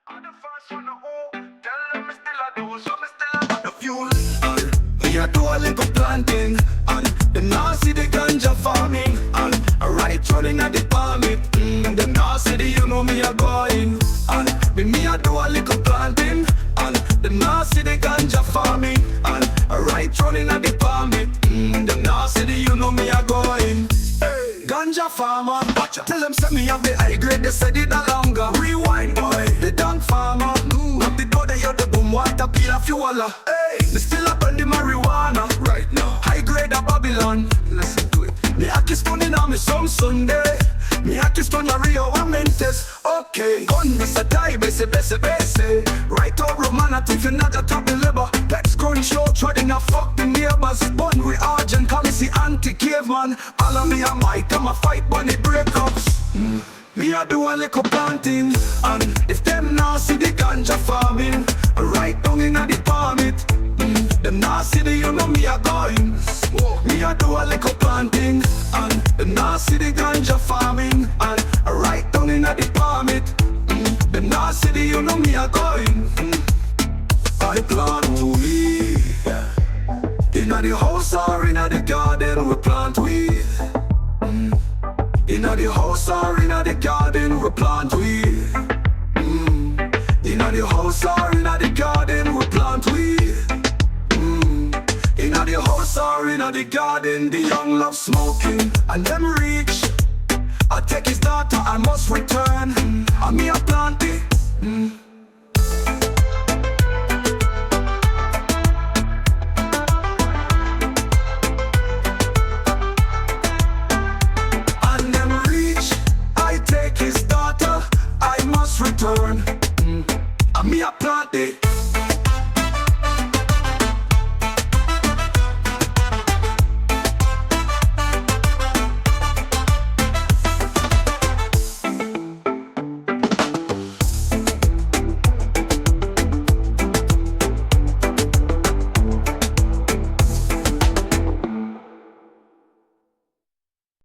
I'm the first one to hold. Tell them me still a do, so me still a The fuel, me a do a little planting, and them now see the ganja farming, and a right running at the palmit. Them now see the you know me a going, and me a do a little planting, and them now see the ganja farming, and a right running at the palmit. Them now see the you know me a going. Ganja farmer, watcha. Tell them send me have the high grade, they said it a longer. Rewind boy, the dunk farmer. Up the door they hear the boom, water peel a fuel. Hey, me still up on the marijuana right now. High grade of Babylon, listen to it. Me a kiss stone in on me some Sunday. Me a kiss stone a Rio Amentes. Okay, gun me say die, bese. Right over man, I think you not a top the labor. Let's show trading a fuck the neighbors. Bun with Argent, call me see anti-caveman. All of me a mic, I'm a fight bunny breakups. Me a do a little planting, and if them now see the ganja farming, right down in the palmit. Them now see the you know me a going. Me a do a little planting, and them now see the ganja farming, and right down in the palmit. Them now see the you know me a going. I plant weed, inna the house or inna the garden we plant weed. Inna the house or inna the garden we plant weed. Inna the house or inna the garden we plant weed. Inna the house or inna the garden the young love smoking. And them reach, I take his daughter, I must return. And me a plant it. His daughter, I must return. And me a plant it.